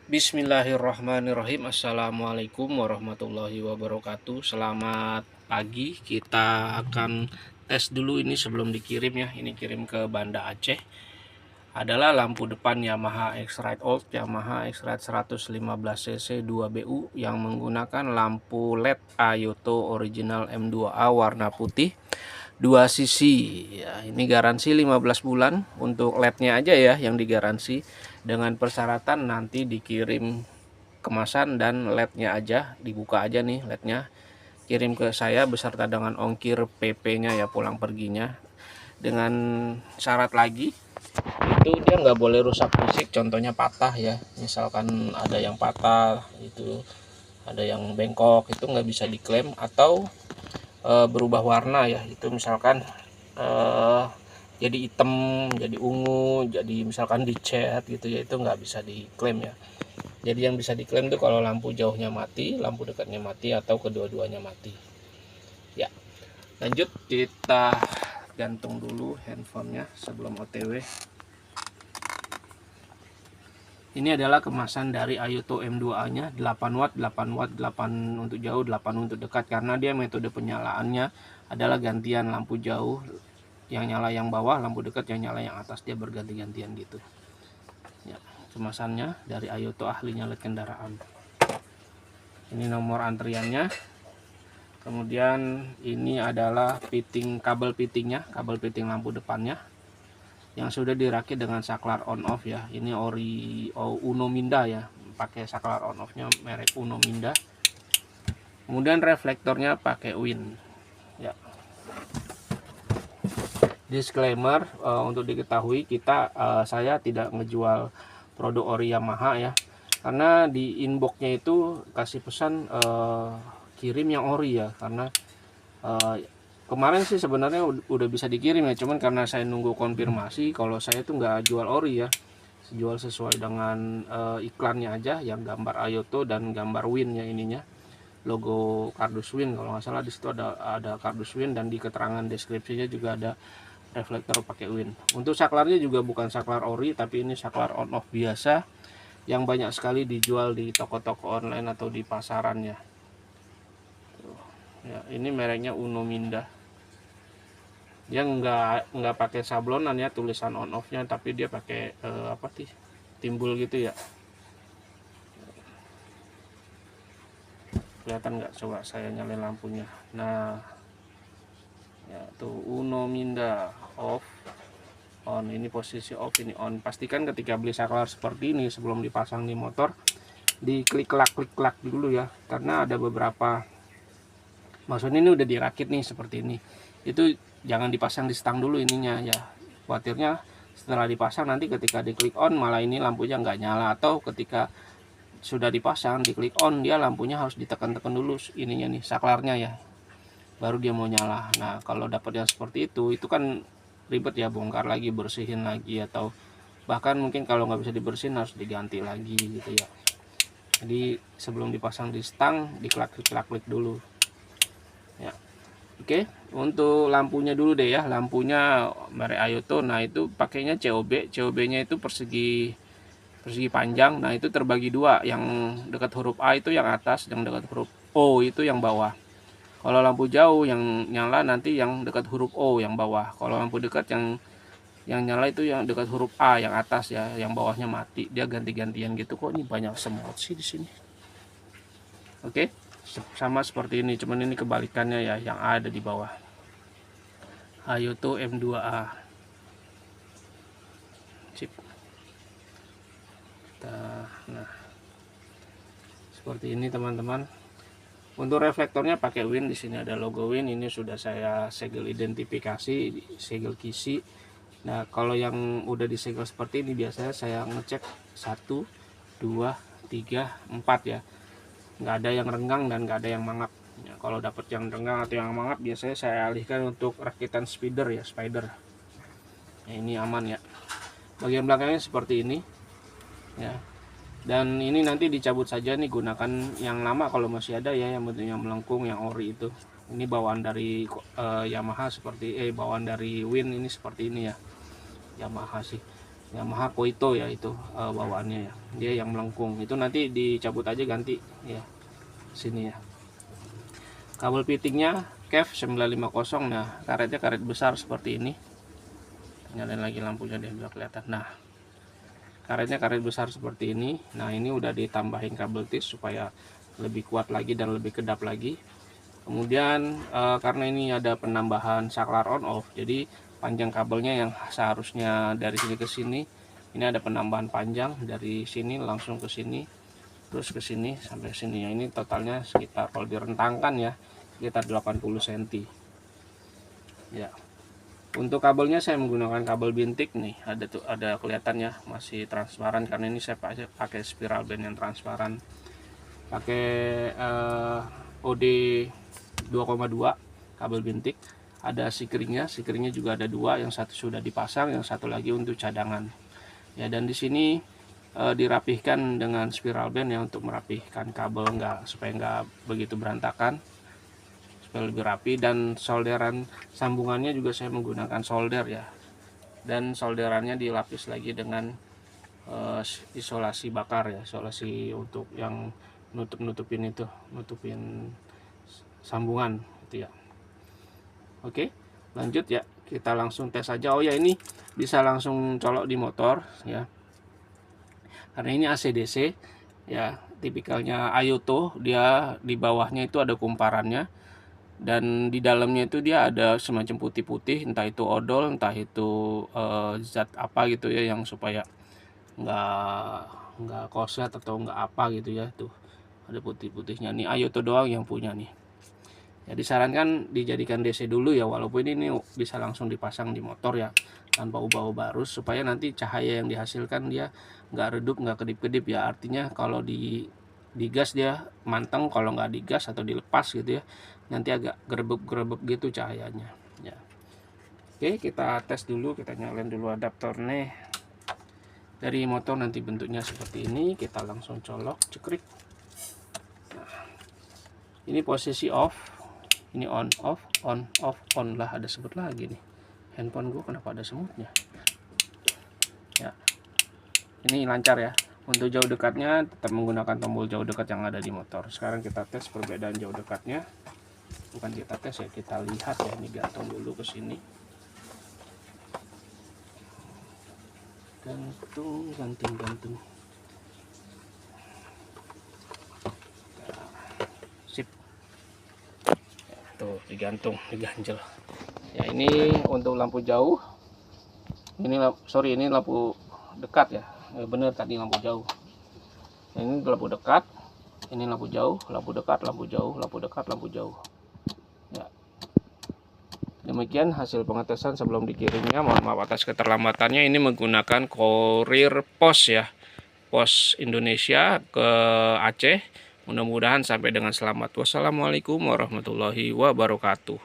Bismillahirrahmanirrahim. Assalamualaikum warahmatullahi wabarakatuh. Selamat pagi. Kita akan tes dulu ini sebelum dikirim ya. Ini kirim ke Banda Aceh. Adalah lampu depan Yamaha X-Rite Old, Yamaha X-Rite 115cc 2BU yang menggunakan lampu LED Ayoto original M2A warna putih 2 sisi ya. Ini garansi 15 bulan untuk LED-nya aja ya yang digaransi, dengan persyaratan nanti dikirim kemasan dan LED-nya aja, dibuka aja nih LED-nya, kirim ke saya beserta dengan ongkir PP-nya ya, pulang perginya. Dengan syarat lagi itu dia nggak boleh rusak fisik, contohnya patah ya, misalkan ada yang patah itu, ada yang bengkok, itu nggak bisa diklaim. Atau berubah warna ya, itu misalkan jadi hitam, jadi ungu, jadi misalkan dicat gitu ya, itu nggak bisa diklaim ya. Jadi yang bisa diklaim itu kalau lampu jauhnya mati, lampu dekatnya mati, atau kedua-duanya mati ya. Lanjut, kita gantung dulu handphonenya sebelum OTW. Ini adalah kemasan dari Ayoto M2A nya, 8 watt, 8 watt, 8 untuk jauh, 8 untuk dekat, karena dia metode penyalaannya adalah gantian lampu jauh yang nyala yang bawah, lampu dekat yang nyala yang atas, dia berganti-gantian gitu ya. Kemasannya dari Ayoto, ahlinya LED kendaraan. Ini nomor antriannya. Kemudian ini adalah fitting, kabel fittingnya, kabel fitting lampu depannya yang sudah dirakit dengan saklar on off ya. Ini ori Uno Minda ya, pakai saklar on off nya merek Uno Minda. Kemudian reflektornya pakai Win ya. Disclaimer, untuk diketahui saya tidak ngejual produk ori Yamaha ya, karena di inboxnya itu kasih pesan kirim yang ori ya, karena kemarin sih sebenarnya udah bisa dikirim ya, cuman karena saya nunggu konfirmasi. Kalau saya tuh nggak jual ori ya, jual sesuai dengan iklannya aja, yang gambar Ayoto dan gambar Win ya, ininya logo kardus Win kalau nggak salah. Di situ ada kardus Win, dan di keterangan deskripsinya juga ada reflektor pakai Win. Untuk saklarnya juga bukan saklar ori, tapi ini saklar on off biasa yang banyak sekali dijual di toko-toko online atau di pasarannya ya. Ini mereknya Uno Minda. Dia nggak pakai sablonan ya tulisan on off nya, tapi dia pakai apa sih, timbul gitu ya. Kelihatan nggak? Coba saya nyalain lampunya. Nah ya tuh, Uno Minda off, on. Ini posisi off, ini on. Pastikan ketika beli saklar seperti ini sebelum dipasang di motor, diklik klak dulu ya, karena ada beberapa, maksudnya ini udah dirakit nih seperti ini, itu jangan dipasang di stang dulu ininya ya. Khawatirnya setelah dipasang nanti ketika diklik on malah ini lampunya nggak nyala, atau ketika sudah dipasang diklik on, dia lampunya harus ditekan-tekan dulu ininya nih, saklarnya ya, baru dia mau nyala. Nah kalau dapat yang seperti itu kan ribet ya, bongkar lagi, bersihin lagi, atau bahkan mungkin kalau nggak bisa dibersihin harus diganti lagi gitu ya. Jadi sebelum dipasang di stang diklik dulu ya. Oke, untuk lampunya dulu deh ya. Lampunya merek Ayoto. Nah itu pakainya COB. COB-nya itu persegi panjang. Nah itu terbagi dua. Yang dekat huruf A itu yang atas, yang dekat huruf O itu yang bawah. Kalau lampu jauh yang nyala nanti yang dekat huruf O yang bawah. Kalau lampu dekat yang nyala itu yang dekat huruf A yang atas ya, yang bawahnya mati. Dia ganti-gantian gitu. Kok ini banyak semut sih di sini. Oke, sama seperti ini, cuman ini kebalikannya ya, yang A ada di bawah. Ayoto M2A. Sip. Nah, seperti ini teman-teman. Untuk reflektornya pakai Win, di sini ada logo Win. Ini sudah saya segel identifikasi, segel kisi. Nah, kalau yang udah disegel seperti ini biasanya saya ngecek 1, 2, 3, 4 ya. Nggak ada yang renggang dan nggak ada yang mangap ya. Kalau dapat yang renggang atau yang mangap biasanya saya alihkan untuk rakitan spider ya, spider ya. Ini aman ya. Bagian belakangnya seperti ini ya, dan ini nanti dicabut saja nih, gunakan yang lama kalau masih ada ya, yang bentuknya melengkung, yang ori itu. Ini bawaan dari Yamaha seperti bawaan dari Win ini seperti ini ya, Yamaha sih. Yamaha Koito ya, itu bawaannya ya, dia yang melengkung. Itu nanti dicabut aja ganti ya sini ya. Kabel fittingnya KEF 950. Nah, karetnya karet besar seperti ini. Nyalain lagi lampunya deh biar kelihatan. Nah, karetnya karet besar seperti ini. Nah, ini udah ditambahin kabel tis supaya lebih kuat lagi dan lebih kedap lagi. Kemudian karena ini ada penambahan saklar on off, jadi panjang kabelnya yang seharusnya dari sini ke sini, ini ada penambahan panjang dari sini langsung ke sini, terus ke sini sampai sini ya. Ini totalnya sekitar, kalau direntangkan ya, sekitar 80 cm ya. Untuk kabelnya saya menggunakan kabel bintik nih, ada kelihatannya masih transparan karena ini saya pakai spiral band yang transparan, pakai OD 2,2 kabel bintik. Ada sikringnya juga ada dua, yang satu sudah dipasang, yang satu lagi untuk cadangan ya. Dan di sini dirapihkan dengan spiral band ya, untuk merapihkan kabel supaya nggak begitu berantakan, supaya lebih rapi. Dan solderan sambungannya juga saya menggunakan solder ya, dan solderannya dilapis lagi dengan isolasi bakar ya, isolasi untuk yang nutupin sambungan gitu ya. Oke, lanjut ya, kita langsung tes aja. Oh ya, ini bisa langsung colok di motor ya, karena ini AC/DC ya, tipikalnya Ayoto. Dia di bawahnya itu ada kumparannya, dan di dalamnya itu dia ada semacam putih-putih, entah itu odol, entah itu zat apa gitu ya, yang supaya nggak koset atau nggak apa gitu ya. Tuh ada putih-putihnya nih, Ayoto doang yang punya nih ya. Disarankan dijadikan DC dulu ya, walaupun ini bisa langsung dipasang di motor ya, tanpa ubah-ubah arus, supaya nanti cahaya yang dihasilkan dia nggak redup, nggak kedip-kedip ya. Artinya kalau digas dia manteng, kalau nggak digas atau dilepas gitu ya, nanti agak gerebek-gerebek gitu cahayanya ya. Oke, kita tes dulu, kita nyalain dulu adaptornya dari motor. Nanti bentuknya seperti ini, kita langsung colok, cekrik. Nah, ini posisi off, ini on off, on off, on lah. Ada sebut lagi nih, handphone gue kenapa ada semutnya ya. Ini lancar ya. Untuk jauh dekatnya tetap menggunakan tombol jauh dekat yang ada di motor. Sekarang kita tes perbedaan jauh dekatnya, bukan kita tes ya, kita lihat ya. Ini gantung dulu ke sini, gantung. Sip, tuh digantung, diganjel ya. Ini untuk lampu jauh, ini lampu dekat ya, bener tadi lampu jauh. Ini lampu dekat, ini lampu jauh, lampu dekat, lampu jauh, lampu dekat, lampu jauh ya. Demikian hasil pengetesan sebelum dikirimnya. Mohon maaf atas keterlambatannya. Ini menggunakan Courier Pos ya, Pos Indonesia ke Aceh. Mudah-mudahan sampai dengan selamat. Wassalamualaikum warahmatullahi wabarakatuh.